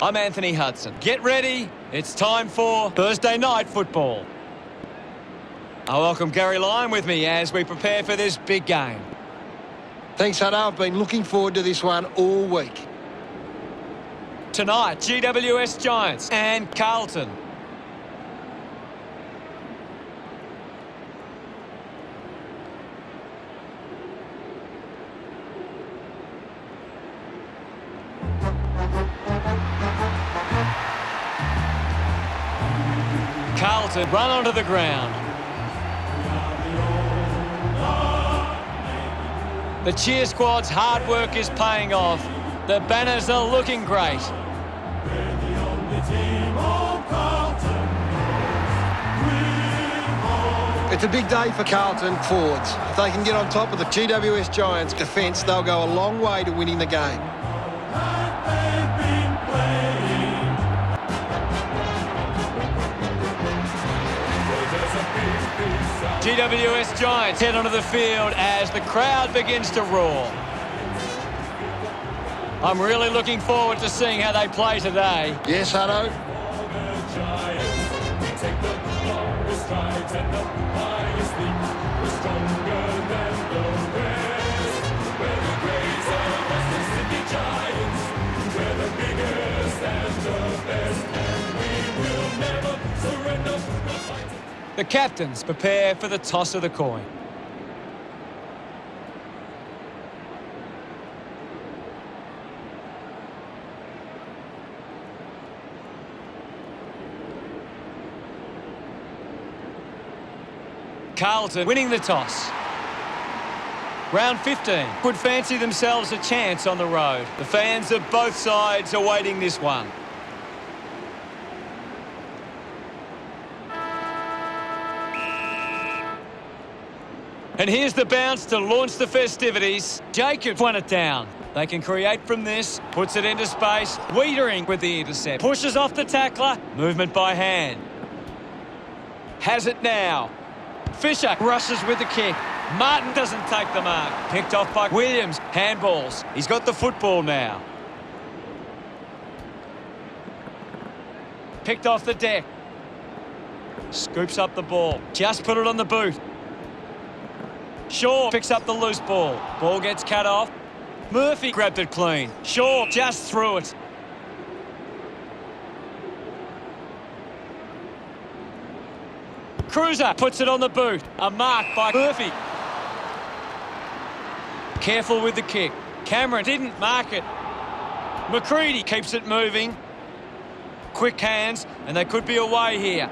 I'm Anthony Hudson. Get ready. It's time for Thursday night football. I welcome Gary Lyon with me as we prepare for this big game. Thanks, Hutto. I've been looking forward to this one all week. Tonight, GWS Giants and Carlton. Carlton run onto the ground. The cheer squad's hard work is paying off. The banners are looking great. It's a big day for Carlton forwards. If they can get on top of the GWS Giants defence, they'll go a long way to winning the game. GWS Giants head onto the field as the crowd begins to roar. I'm really looking forward to seeing how they play today. Yes, Hutto. The captains prepare for the toss of the coin. Carlton winning the toss. Round 15 could fancy themselves a chance on the road. The fans of both sides are waiting this one. And here's the bounce to launch the festivities. Jacobs won it down. They can create from this. Puts it into space. Wiedering with the intercept. Pushes off the tackler. Movement by hand. Has it now. Fisher rushes with the kick. Martin doesn't take the mark. Picked off by Williams. Handballs. He's got the football now. Picked off the deck. Scoops up the ball. Just put it on the boot. Shaw picks up the loose ball. Ball gets cut off. Murphy grabbed it clean. Shaw just threw it. Cruiser puts it on the boot. A mark by Murphy. Careful with the kick. Cameron didn't mark it. McCready keeps it moving. Quick hands, and they could be away here.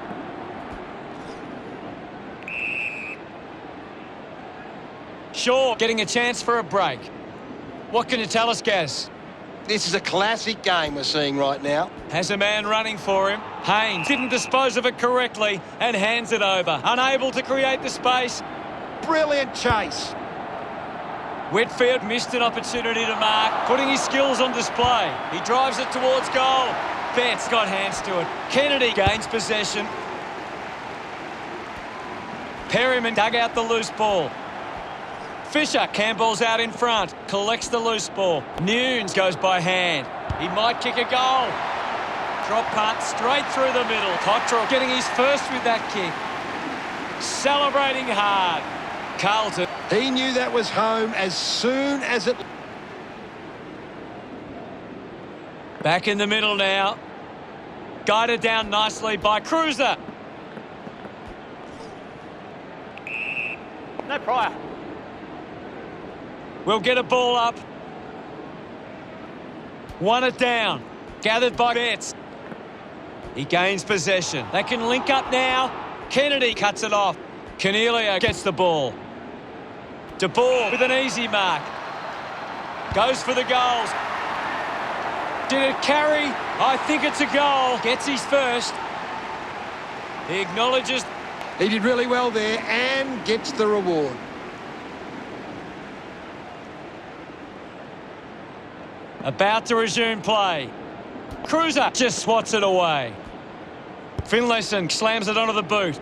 Shaw getting a chance for a break. What can you tell us, Gaz? This is a classic game we're seeing right now. Has a man running for him. Haynes didn't dispose of it correctly and hands it over. Unable to create the space. Brilliant chase. Whitfield missed an opportunity to mark, putting his skills on display. He drives it towards goal. Betts got hands to it. Kennedy gains possession. Perryman dug out the loose ball. Fisher campbell's out in front, collects the loose ball. Nunes goes by hand. He might kick a goal. Drop punt straight through the middle. Cottrell getting his first with that kick. Celebrating hard. Carlton. He knew that was home as soon as it... Back in the middle now. Guided down nicely by Cruiser. No prior. We'll get a ball up. Won it down. Gathered by Betts. He gains possession. They can link up now. Kennedy cuts it off. Cornelia gets the ball. De Boer with an easy mark. Goes for the goals. Did it carry? I think it's a goal. Gets his first. He acknowledges. He did really well there and gets the reward. About to resume play. Cruiser just swats it away. Finlayson slams it onto the boot.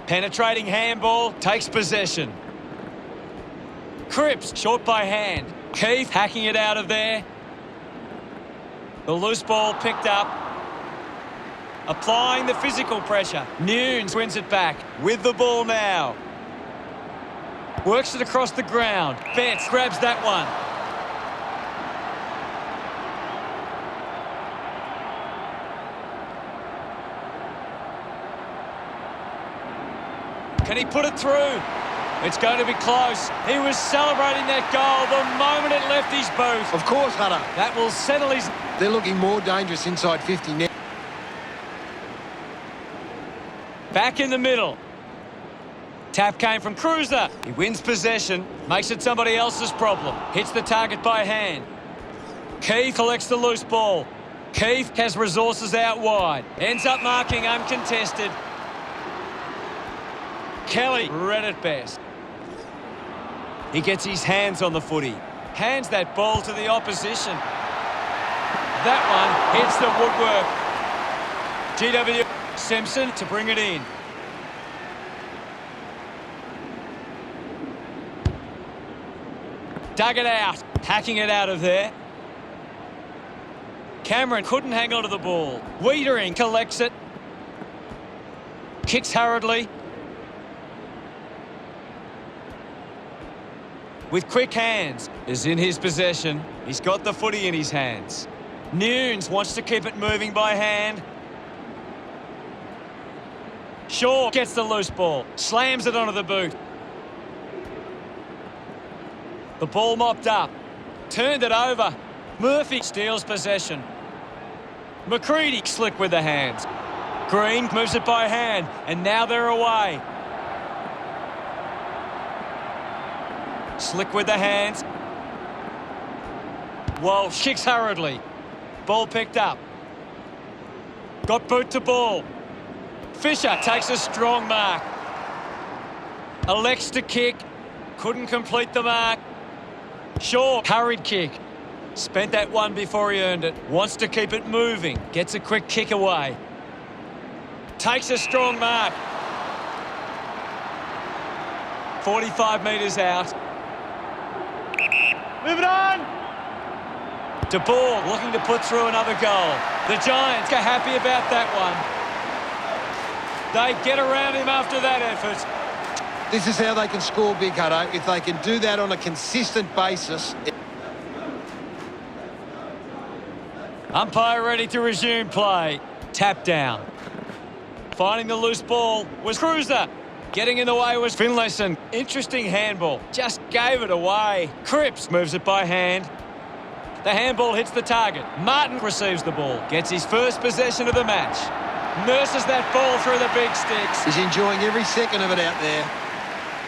Penetrating handball, takes possession. Cripps, short by hand. Keith hacking it out of there. The loose ball picked up. Applying the physical pressure. Nunes wins it back with the ball now. Works it across the ground. Betts grabs that one. Can he put it through? It's going to be close. He was celebrating that goal the moment it left his boot. Of course, Hunter. That will settle his... They're looking more dangerous inside 50 now. Back in the middle. Tap came from Cruiser. He wins possession, makes it somebody else's problem. Hits the target by hand. Keith collects the loose ball. Keith has resources out wide. Ends up marking uncontested. Kelly read it best. He gets his hands on the footy. Hands that ball to the opposition. That one hits the woodwork. GW Simpson to bring it in. Dug it out. Hacking it out of there. Cameron couldn't hang on to the ball. Wiedering collects it. Kicks hurriedly. With quick hands, is in his possession. He's got the footy in his hands. Nunes wants to keep it moving by hand. Shaw gets the loose ball, slams it onto the boot. The ball mopped up, turned it over. Murphy steals possession. McCready slick with the hands. Green moves it by hand, and now they're away. Slick with the hands. Walsh kicks hurriedly. Ball picked up. Got boot to ball. Fisher takes a strong mark. Elects to kick. Couldn't complete the mark. Shaw, hurried kick. Spent that one before he earned it. Wants to keep it moving. Gets a quick kick away. Takes a strong mark. 45 metres out. Moving on. De Boer looking to put through another goal. The Giants are happy about that one. They get around him after that effort. This is how they can score big, Hutto. If they can do that on a consistent basis. Umpire ready to resume play. Tap down. Finding the loose ball was Cruiser. Getting in the way was Finlayson. Interesting handball. Just gave it away. Cripps moves it by hand. The handball hits the target. Martin receives the ball. Gets his first possession of the match. Nurses that ball through the big sticks. He's enjoying every second of it out there.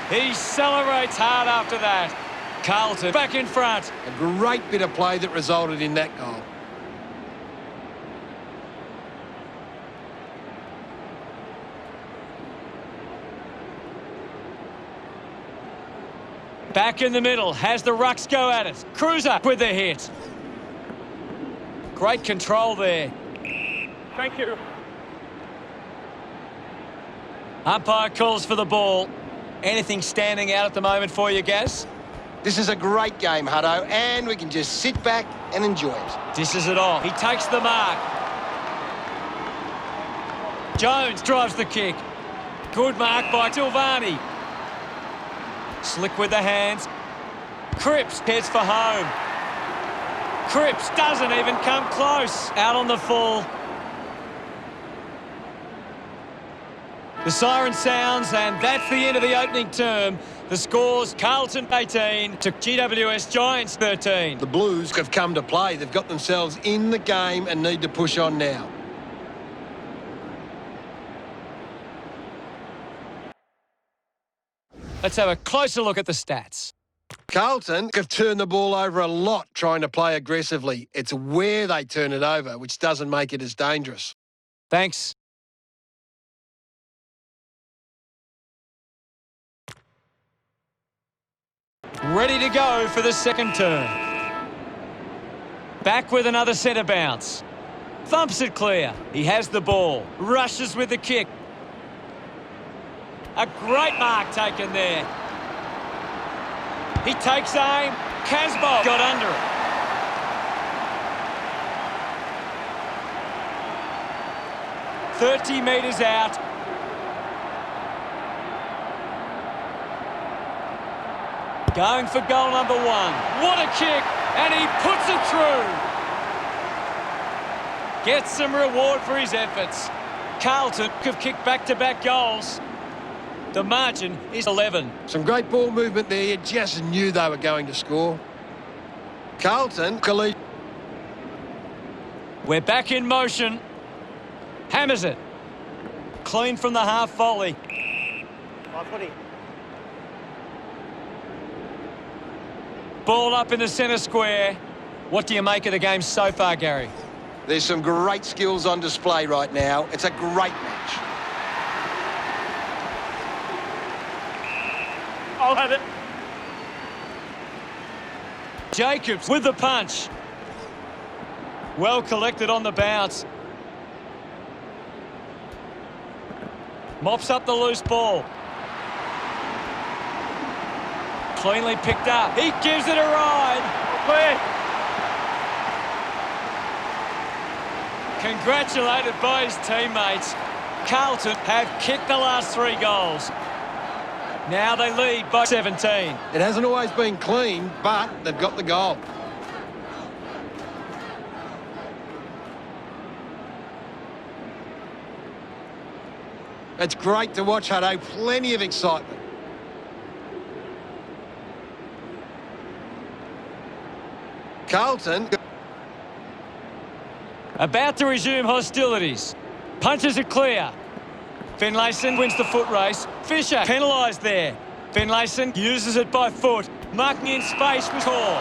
He celebrates hard after that. Carlton back in front. A great bit of play that resulted in that goal. Back in the middle, has the Rucks go at it. Cruiser with the hit. Great control there. Thank you. Umpire calls for the ball. Anything standing out at the moment for you, Gaz? This is a great game, Hutto, and we can just sit back and enjoy it. Dishes it off. He takes the mark. Jones drives the kick. Good mark by Tilvani. Slick with the hands. Cripps heads for home. Cripps doesn't even come close. Out on the full. The siren sounds, and that's the end of the opening term. The score's Carlton 18 to GWS Giants 13. The Blues have come to play. They've got themselves in the game and need to push on now. Let's have a closer look at the stats. Carlton have turned the ball over a lot trying to play aggressively. It's where they turn it over, which doesn't make it as dangerous. Thanks. Ready to go for the second turn. Back with another centre bounce. Thumps it clear. He has the ball. Rushes with the kick. A great mark taken there. He takes aim. Casbolt got under it. "30 metres out. Going for goal number 1. What a kick, and he puts it through. Gets some reward for his efforts. Carlton have kicked back-to-back goals. The margin is 11. Some great ball movement there. You just knew they were going to score. Carlton, We're back in motion. Hammers it. Clean from the half volley. Ball up in the centre square. What do you make of the game so far, Gary? There's some great skills on display right now. It's a great match. I'll have it. Jacobs with the punch. Well collected on the bounce. Mops up the loose ball. Cleanly picked up. He gives it a ride. Clear. Congratulated by his teammates. Carlton have kicked the last 3 goals. Now they lead by 17. It hasn't always been clean, but they've got the goal. It's great to watch, Hutto. Plenty of excitement. Carlton. About to resume hostilities. Punches it clear. Finlayson wins the foot race. Fisher penalised there. Finlayson uses it by foot. Marking in space with Core.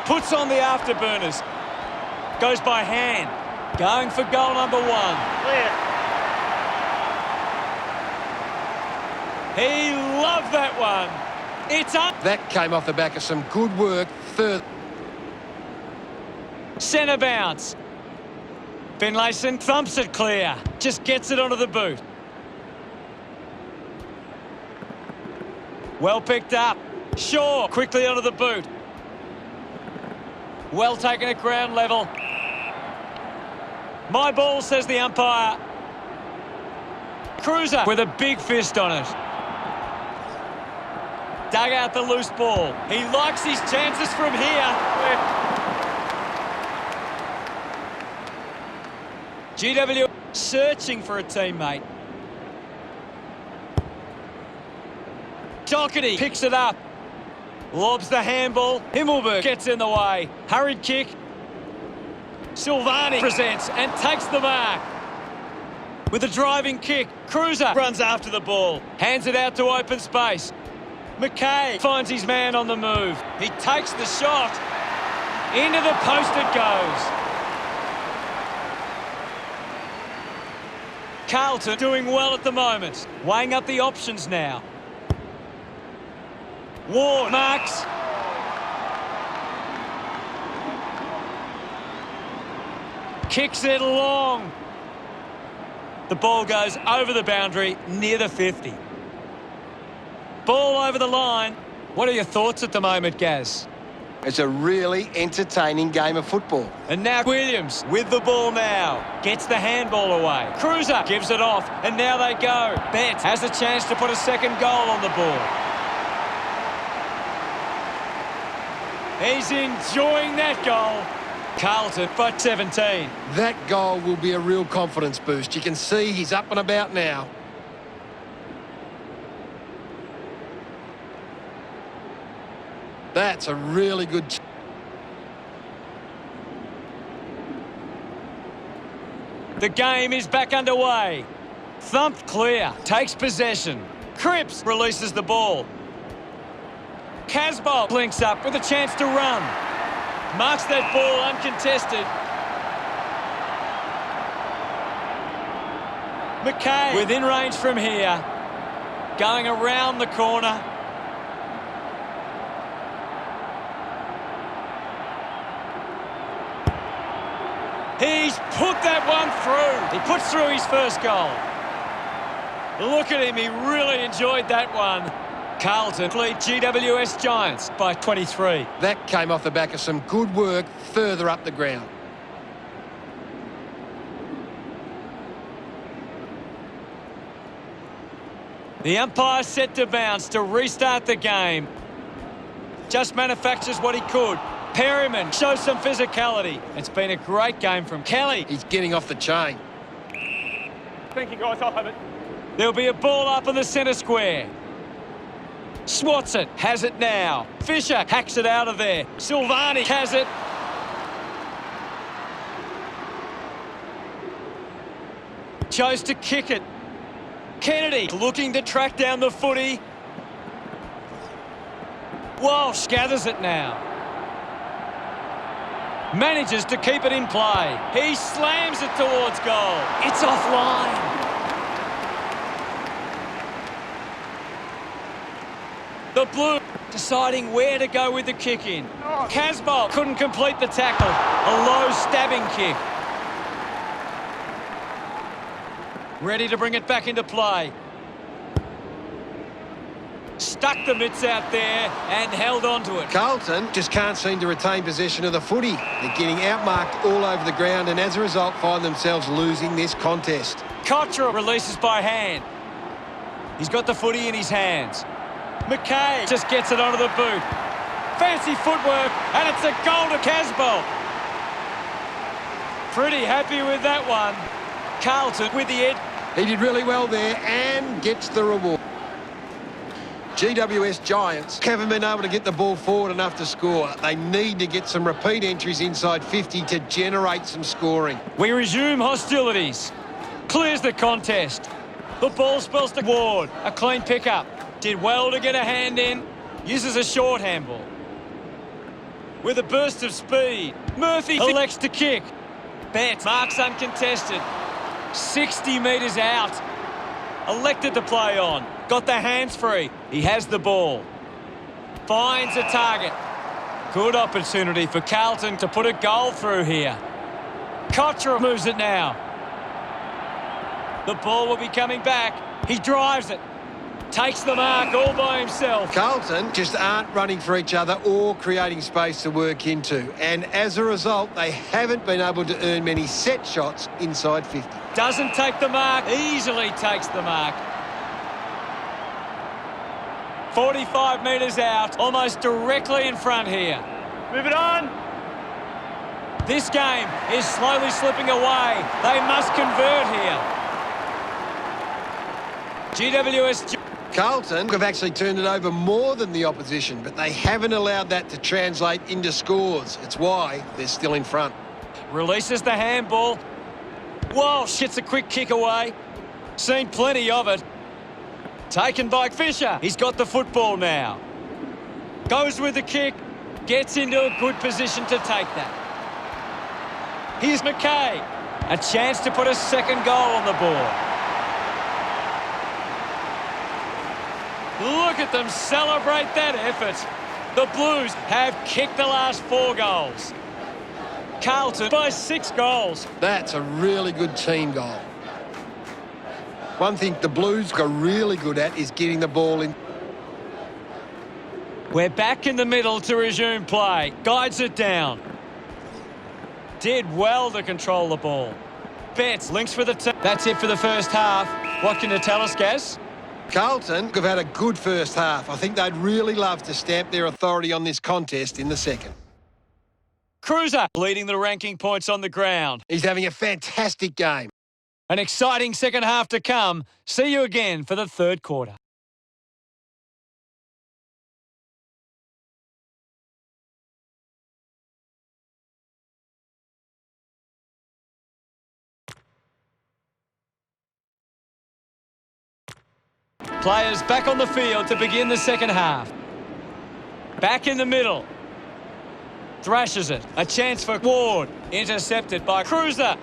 Puts on the afterburners. Goes by hand. Going for goal number 1. Clear. He loved that one. It's up. That came off the back of some good work. Third. Centre bounce. Finlayson thumps it clear. Just gets it onto the boot. Well picked up. Shaw quickly onto the boot. Well taken at ground level. My ball, says the umpire. Cruiser with a big fist on it. Dug out the loose ball. He likes his chances from here. GW searching for a teammate. Doherty picks it up. Lobs the handball. Himmelberg gets in the way. Hurried kick. Silvani presents and takes the mark. With a driving kick, Cruiser runs after the ball. Hands it out to open space. McKay finds his man on the move. He takes the shot. Into the post it goes. Carlton doing well at the moment. Weighing up the options now. Ward marks. Kicks it long. The ball goes over the boundary near the 50. Ball over the line. What are your thoughts at the moment, Gaz? It's a really entertaining game of football. And now Williams with the ball now. Gets the handball away. Cruiser gives it off. And now they go. Betts has a chance to put a second goal on the board. He's enjoying that goal. Carlton by 17. That goal will be a real confidence boost. You can see he's up and about now. That's a really good... The game is back underway. Thumped clear. Takes possession. Cripps releases the ball. Casbolt links up with a chance to run. Marks that ball uncontested. McKay within range from here. Going around the corner. He's put that one through. He puts through his first goal. Look at him. He really enjoyed that one. Carlton lead GWS Giants by 23. That came off the back of some good work further up the ground. The umpire set to bounce to restart the game. Just manufactures what he could. Perryman shows some physicality. It's been a great game from Kelly. He's getting off the chain. Thank you, guys. I'll have it. There'll be a ball up in the centre square. Swats it. Has it now. Fisher hacks it out of there. Silvani has it. Chose to kick it. Kennedy looking to track down the footy. Walsh gathers it now. Manages to keep it in play. He slams it towards goal. It's offline. The Blue deciding where to go with the kick in. Casbolt couldn't complete the tackle. A low stabbing kick. Ready to bring it back into play. Stuck the mitts out there and held on to it. Carlton just can't seem to retain possession of the footy. They're getting outmarked all over the ground and as a result find themselves losing this contest. Cottrell releases by hand. He's got the footy in his hands. McKay just gets it onto the boot. Fancy footwork, and it's a goal to Casbolt. Pretty happy with that one. Carlton with the edge. He did really well there and gets the reward. GWS Giants haven't been able to get the ball forward enough to score. They need to get some repeat entries inside 50 to generate some scoring. We resume hostilities. Clears the contest. The ball spills to Ward. A clean pickup. Did well to get a hand in. Uses a short handball. With a burst of speed. Murphy elects to kick. Betts marks uncontested. 60 metres out. Elected to play on. Got the hands free. He has the ball. Finds a target. Good opportunity for Carlton to put a goal through here. Cottrell moves it now. The ball will be coming back. He drives it. Takes the mark all by himself. Carlton just aren't running for each other or creating space to work into. And as a result, they haven't been able to earn many set shots inside 50. Doesn't take the mark. Easily takes the mark. 45 metres out. Almost directly in front here. Move it on. This game is slowly slipping away. They must convert here. GWS... Carlton have actually turned it over more than the opposition, but they haven't allowed that to translate into scores. It's why they're still in front. Releases the handball. Walsh hits a quick kick away. Seen plenty of it. Taken by Fisher. He's got the football now. Goes with the kick. Gets into a good position to take that. Here's McKay. A chance to put a second goal on the board. Look at them celebrate that effort. The Blues have kicked the last 4 goals. Carlton by 6 goals. That's a really good team goal. One thing the Blues are really good at is getting the ball in. We're back in the middle to resume play. Guides it down. Did well to control the ball. Betts links for the team. That's it for the first half. What can you tell us, Gaz? Carlton have had a good first half. I think they'd really love to stamp their authority on this contest in the second. Cruiser leading the ranking points on the ground. He's having a fantastic game. An exciting second half to come. See you again for the third quarter. Players back on the field to begin the second half. Back in the middle. Thrashes it. A chance for Ward. Intercepted by Cruiser.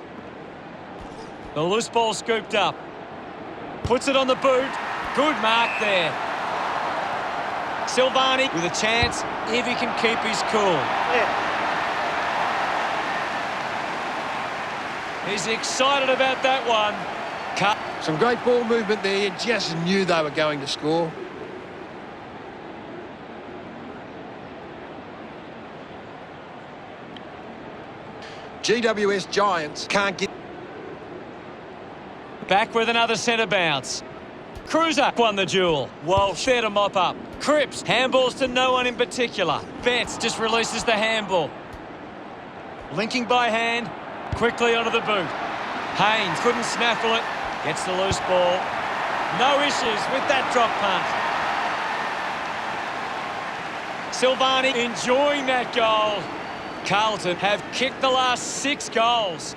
The loose ball scooped up. Puts it on the boot. Good mark there. Silvani with a chance if he can keep his cool. He's excited about that one. Some great ball movement there. You just knew they were going to score. GWS Giants can't get... Back with another centre bounce. Cruiser won the duel. Walsh there to mop up. Cripps, handballs to no one in particular. Betts just releases the handball. Linking by hand, quickly onto the boot. Haynes couldn't snaffle it. Gets the loose ball. No issues with that drop punt. Silvani enjoying that goal. Carlton have kicked the last 6 goals.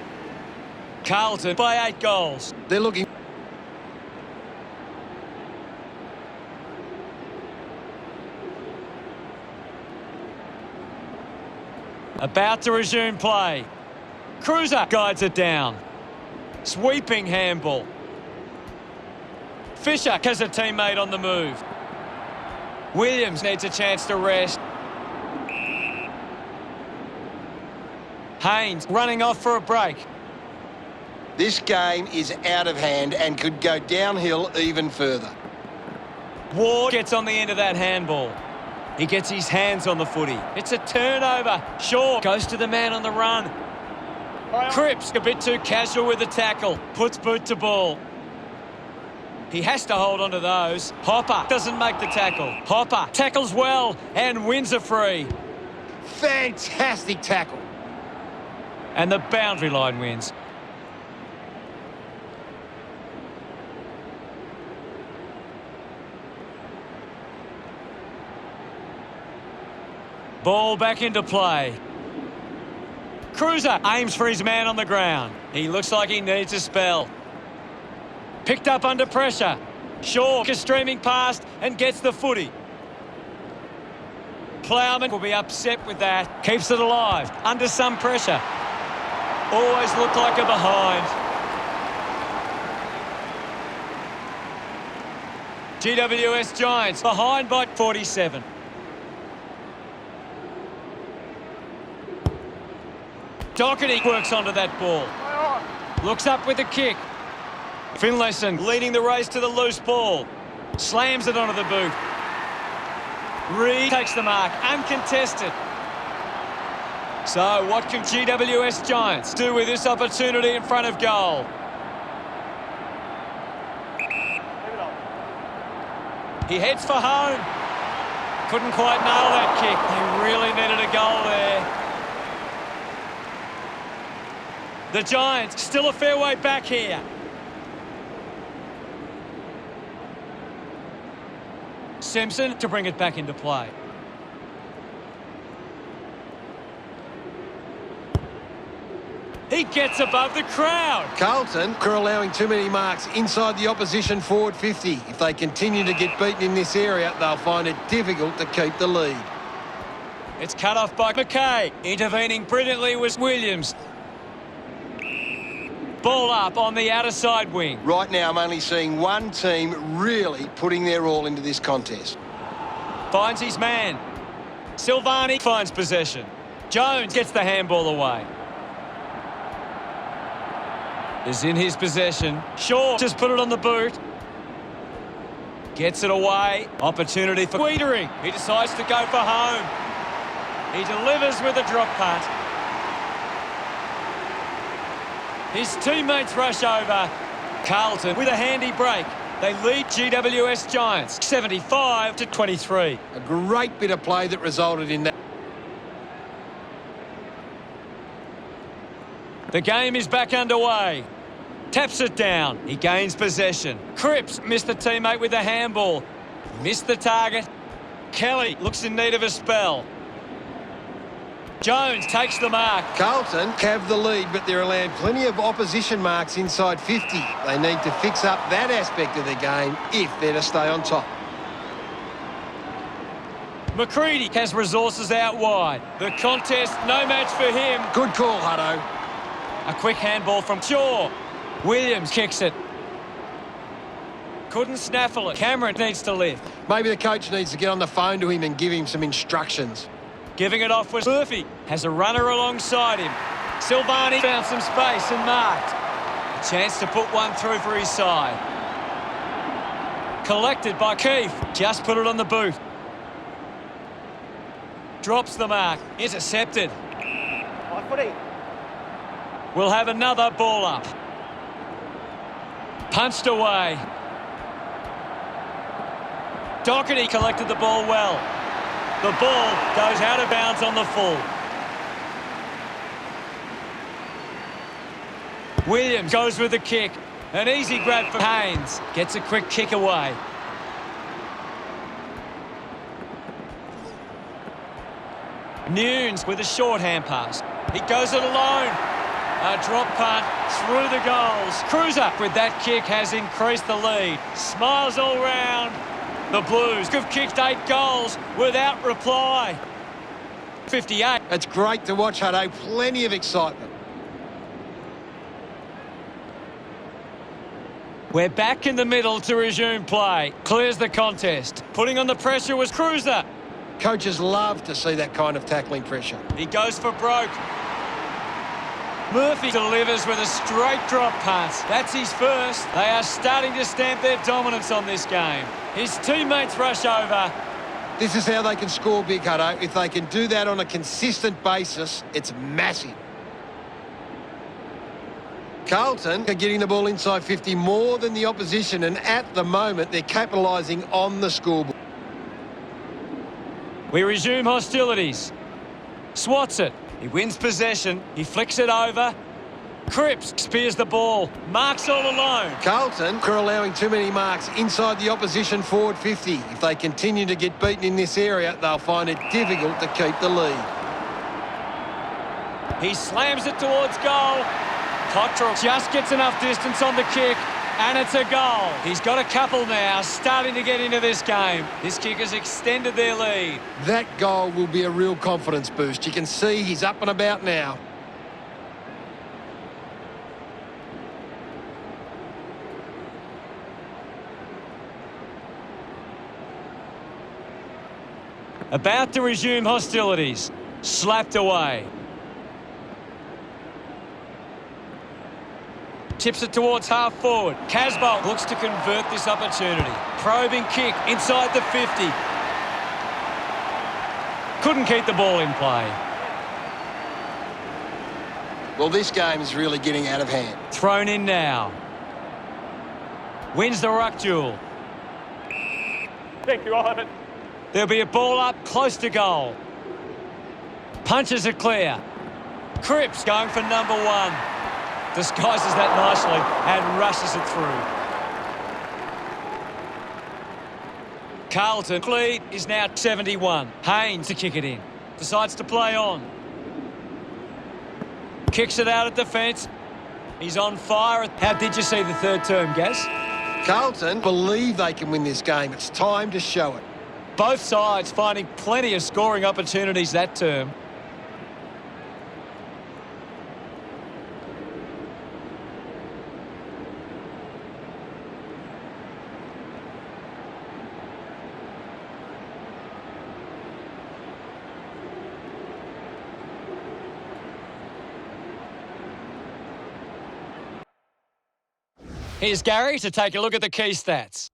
Carlton by 8 goals. They're looking... About to resume play. Cruiser guides it down. Sweeping handball. Fisher has a teammate on the move. Williams needs a chance to rest. Haynes running off for a break. This game is out of hand and could go downhill even further. Ward gets on the end of that handball. He gets his hands on the footy. It's a turnover. Shaw goes to the man on the run. Cripps a bit too casual with the tackle. Puts boot to ball. He has to hold on to those. Hopper doesn't make the tackle. Hopper tackles well and wins a free. Fantastic tackle. And the boundary line wins. Ball back into play. Cruiser aims for his man on the ground. He looks like he needs a spell. Picked up under pressure. Shaw is streaming past and gets the footy. Plowman will be upset with that. Keeps it alive. Under some pressure. Always looked like a behind. GWS Giants behind by 47. Doherty works onto that ball. Looks up with the kick. Finlayson leading the race to the loose ball. Slams it onto the boot. Reed takes the mark, uncontested. So what can GWS Giants do with this opportunity in front of goal? He heads for home. Couldn't quite nail that kick. They really needed a goal there. The Giants still a fair way back here. Simpson to bring it back into play. He gets above the crowd. Carlton are allowing too many marks inside the opposition forward 50. If they continue to get beaten in this area, they'll find it difficult to keep the lead. It's cut off by McKay. Intervening brilliantly was Williams. Ball up on the outer side wing. Right now, I'm only seeing one team really putting their all into this contest. Finds his man. Silvani finds possession. Jones gets the handball away. Is in his possession. Shaw just put it on the boot. Gets it away. Opportunity for Wiedering. He decides to go for home. He delivers with a drop punt. His teammates rush over. Carlton with a handy break. They lead GWS Giants 75-23. A great bit of play that resulted in that. The game is back underway. Taps it down. He gains possession. Cripps missed the teammate with a handball. Missed the target. Kelly looks in need of a spell. Jones takes the mark. Carlton have the lead, but they're allowed plenty of opposition marks inside 50. They need to fix up that aspect of the game if they're to stay on top. McCready has resources out wide. The contest, no match for him. Good call, Hutto. A quick handball from Shaw. Williams kicks it. Couldn't snaffle it. Cameron needs to lift. Maybe the coach needs to get on the phone to him and give him some instructions. Giving it off was Murphy. Has a runner alongside him. Silvani found some space and marked. A chance to put one through for his side. Collected by Keefe. Just put it on the boot. Drops the mark. Intercepted. We'll have another ball up. Punched away. Doherty collected the ball well. The ball goes out of bounds on the full. Williams goes with the kick. An easy grab for Haynes. Gets a quick kick away. Nunes with a short hand pass. He goes it alone. A drop punt through the goals. Cruiser with that kick has increased the lead. Smiles all round. The Blues have kicked 8 goals without reply. 58. It's great to watch, Hutto. Plenty of excitement. We're back in the middle to resume play. Clears the contest. Putting on the pressure was Cruiser. Coaches love to see that kind of tackling pressure. He goes for broke. Murphy delivers with a straight drop pass. That's his first. They are starting to stamp their dominance on this game. His teammates rush over. This is how they can score big, Hutto. If they can do that on a consistent basis, it's massive. Carlton are getting the ball inside 50 more than the opposition, and at the moment, they're capitalising on the scoreboard. We resume hostilities. Swats it. He wins possession. He flicks it over. Cripps spears the ball. Marks all alone. Carlton are allowing too many marks inside the opposition forward 50. If they continue to get beaten in this area, they'll find it difficult to keep the lead. He slams it towards goal. Cottrell just gets enough distance on the kick, and it's a goal. He's got a couple now, starting to get into this game. This kick has extended their lead. That goal will be a real confidence boost. You can see he's up and about now. About to resume hostilities. Slapped away. Tips it towards half forward. Casbolt looks to convert this opportunity. Probing kick inside the 50. Couldn't keep the ball in play. Well, this game is really getting out of hand. Thrown in now. Wins the ruck duel. Thank you, I'll have it. There'll be a ball up close to goal. Punches it clear. Cripps going for number 1. Disguises that nicely and rushes it through. Carlton lead is now 71. Haynes to kick it in. Decides to play on. Kicks it out at defence. He's on fire. How did you see the third term, Gaz? Carlton believe they can win this game. It's time to show it. Both sides finding plenty of scoring opportunities that term. Here's Gary to take a look at the key stats.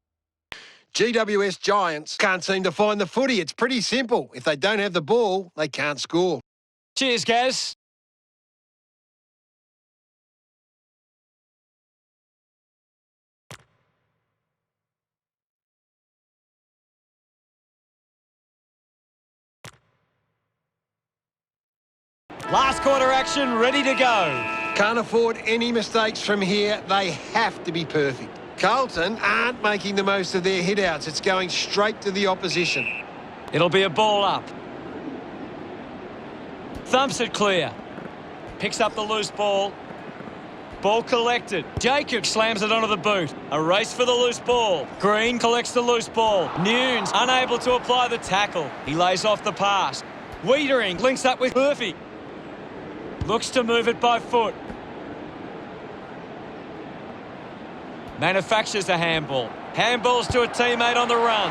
GWS Giants can't seem to find the footy. It's pretty simple. If they don't have the ball, they can't score. Cheers, Gaz. Last quarter action ready to go. Can't afford any mistakes from here. They have to be perfect. Carlton aren't making the most of their hit-outs. It's going straight to the opposition. It'll be a ball up. Thumps it clear. Picks up the loose ball. Ball collected. Jacob slams it onto the boot. A race for the loose ball. Green collects the loose ball. Nunes unable to apply the tackle. He lays off the pass. Wiedering links up with Murphy. Looks to move it by foot. Manufactures a handball. Handballs to a teammate on the run.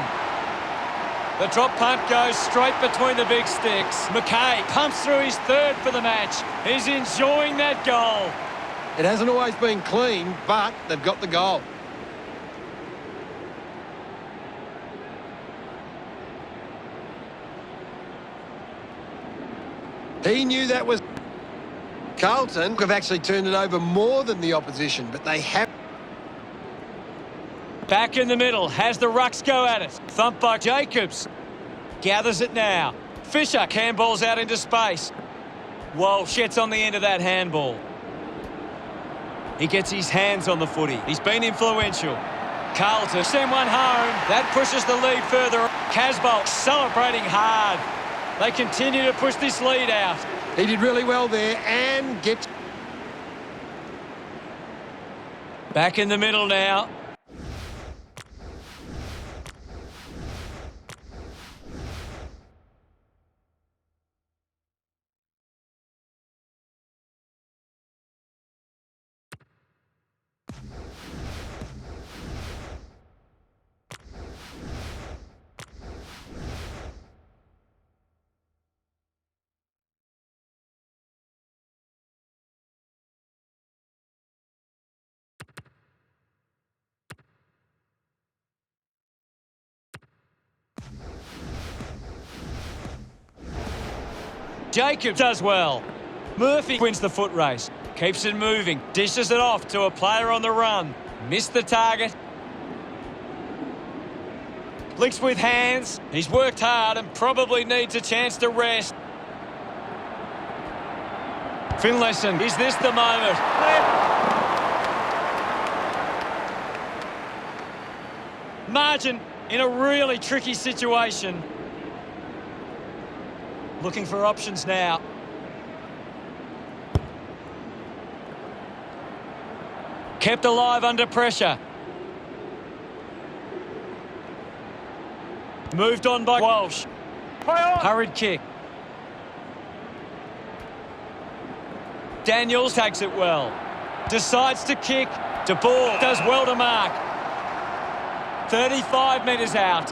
The drop punt goes straight between the big sticks. McKay pumps through his third for the match. He's enjoying that goal. It hasn't always been clean, but they've got the goal. He knew that was... Carlton have actually turned it over more than the opposition, but they have... Back in the middle, has the rucks go at it. Thumped by Jacobs. Gathers it now. Fisher handballs out into space. Walsh gets on the end of that handball. He gets his hands on the footy. He's been influential. Carlton send one home. That pushes the lead further. Casbolt celebrating hard. They continue to push this lead out. He did really well there and gets... Back in the middle now. Jacobs does well. Murphy wins the foot race. Keeps it moving. Dishes it off to a player on the run. Missed the target. Links with hands. He's worked hard and probably needs a chance to rest. Finlayson, is this the moment? Margin in a really tricky situation. Looking for options now. Kept alive under pressure. Moved on by Walsh. Hurried kick. Daniels takes it well. Decides to kick. De Boer does well to mark. 35 metres out.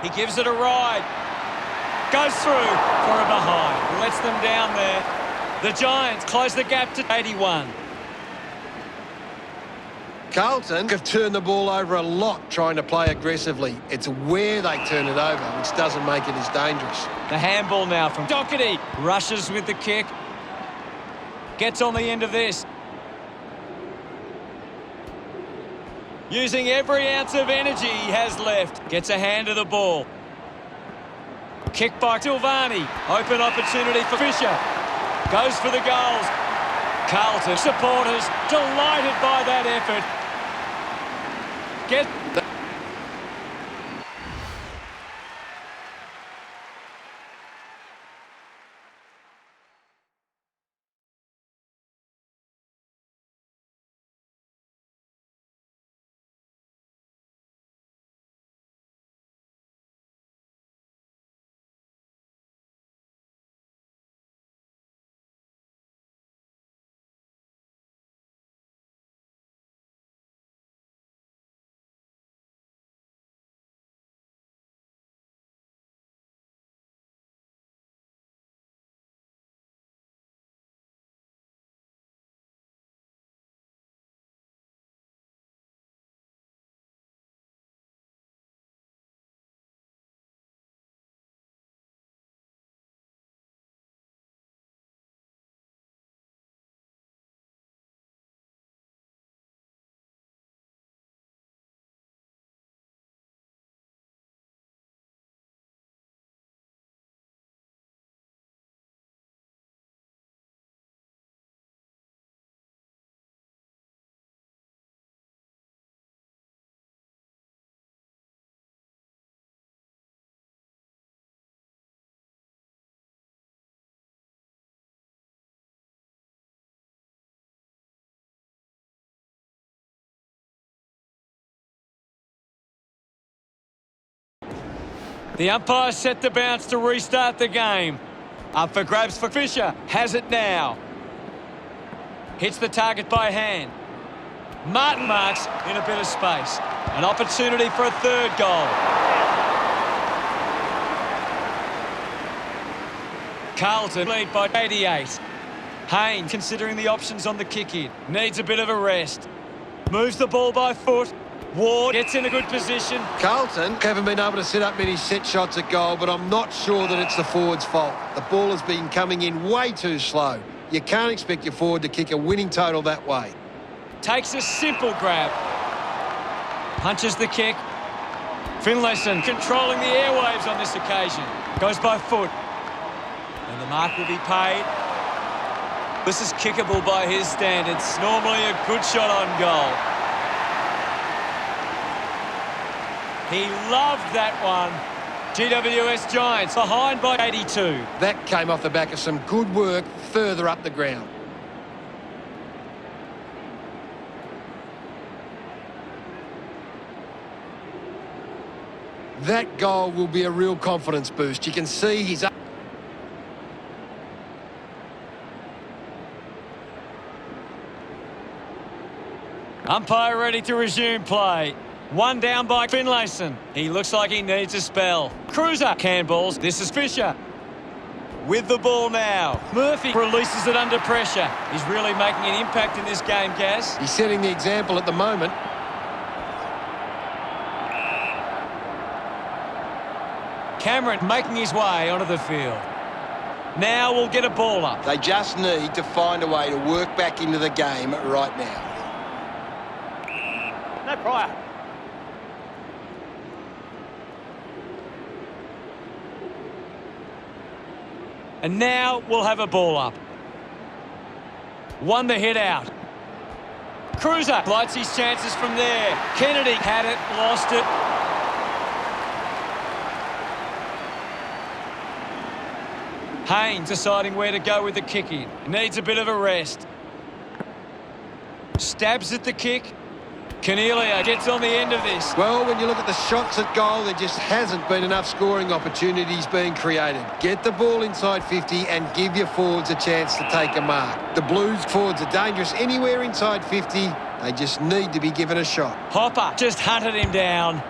He gives it a ride. Goes through for a behind. Lets them down there. The Giants close the gap to 81. Carlton have turned the ball over a lot trying to play aggressively. It's where they turn it over which doesn't make it as dangerous. The handball now from Doherty. Rushes with the kick. Gets on the end of this. Using every ounce of energy he has left. Gets a hand of the ball. Kick by Silvani. Open opportunity for Fisher. Goes for the goals. Carlton supporters delighted by that effort. The umpire set the bounce to restart the game. Up for grabs for Fisher. Has it now. Hits the target by hand. Martin marks in a bit of space. An opportunity for a third goal. Carlton lead by 88. Hayne considering the options on the kick-in. Needs a bit of a rest. Moves the ball by foot. Ward gets in a good position. Carlton haven't been able to set up many set shots at goal, but I'm not sure that it's the forward's fault. The ball has been coming in way too slow. You can't expect your forward to kick a winning total that way. Takes a simple grab. Punches the kick. Finlayson controlling the airwaves on this occasion. Goes by foot. And the mark will be paid. This is kickable by his standards. Normally a good shot on goal. He loved that one. GWS Giants behind by 82. That came off the back of some good work further up the ground. That goal will be a real confidence boost. You can see he's up. Umpire ready to resume play. One down by Finlayson. He looks like he needs a spell. Cruiser handballs. This is Fisher. With the ball now. Murphy releases it under pressure. He's really making an impact in this game, Gaz. He's setting the example at the moment. Cameron making his way onto the field. Now we'll get a ball up. They just need to find a way to work back into the game right now. No prior. And now we'll have a ball up. Won the hit out. Cruiser lights his chances from there. Kennedy had it, lost it. Haynes deciding where to go with the kick in. Needs a bit of a rest. Stabs at the kick. Cornelia gets on the end of this. Well, when you look at the shots at goal, there just hasn't been enough scoring opportunities being created. Get the ball inside 50 and give your forwards a chance to take a mark. The Blues forwards are dangerous anywhere inside 50. They just need to be given a shot. Hopper just hunted him down.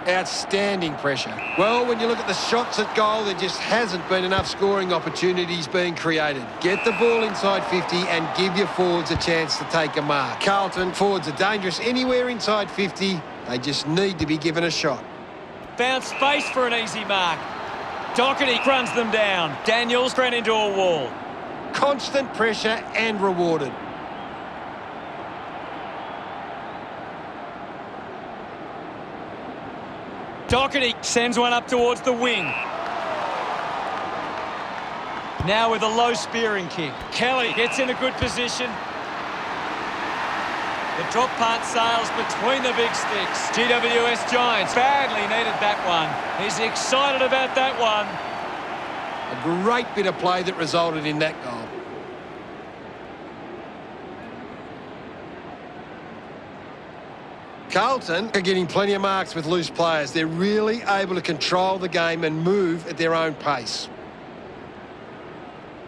Outstanding pressure. Well, when you look at the shots at goal, there just hasn't been enough scoring opportunities being created. Get the ball inside 50 and give your forwards a chance to take a mark. Carlton forwards are dangerous anywhere inside 50. They just need to be given a shot. Found space for an easy mark. Doherty runs them down. Daniels ran into a wall. Constant pressure and rewarded. Doherty sends one up towards the wing. Now with a low spearing kick. Kelly gets in a good position. The drop punt sails between the big sticks. GWS Giants badly needed that one. He's excited about that one. A great bit of play that resulted in that goal. Carlton are getting plenty of marks with loose players. They're really able to control the game and move at their own pace.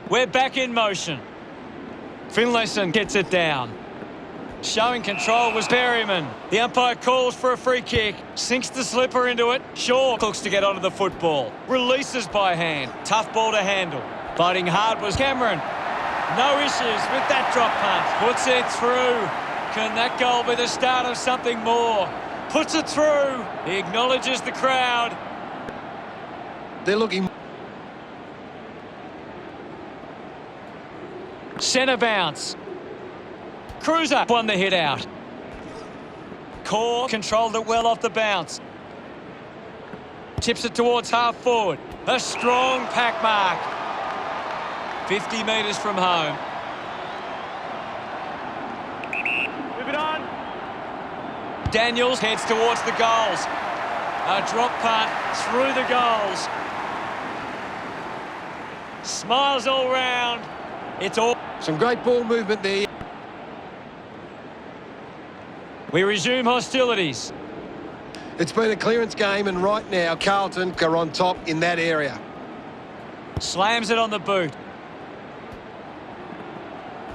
We're back in motion. Finlayson gets it down. Showing control was Perryman. The umpire calls for a free kick. Sinks the slipper into it. Shaw looks to get onto the football. Releases by hand. Tough ball to handle. Fighting hard was Cameron. No issues with that drop punt. Puts it through. Can that goal be the start of something more? Puts it through. He acknowledges the crowd. They're looking. Centre bounce. Cruiser won the hit out. Core controlled it well off the bounce. Tips it towards half forward. A strong pack mark. 50 metres from home. Move it on. Daniels heads towards the goals. A drop punt through the goals. Smiles all round. It's all. Some great ball movement there. We resume hostilities. It's been a clearance game, and right now Carlton are on top in that area. Slams it on the boot.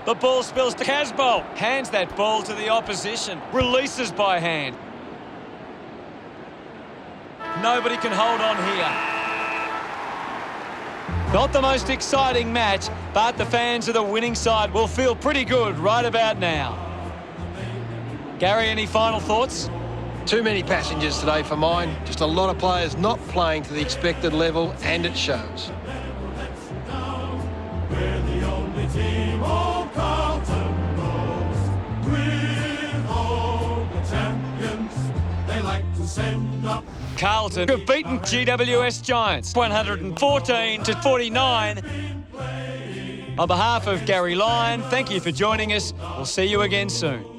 The ball spills to Casbolt. Hands that ball to the opposition. Releases by hand. Nobody can hold on here. Not the most exciting match, but the fans of the winning side will feel pretty good right about now. Gary, any final thoughts? Too many passengers today for mine. Just a lot of players not playing to the expected level, and it shows. We're the only team old Carlton knows. With all the champions, they like to send up. Carlton have beaten GWS Giants 114-49. On behalf of Gary Lyon, thank you for joining us. We'll see you again soon.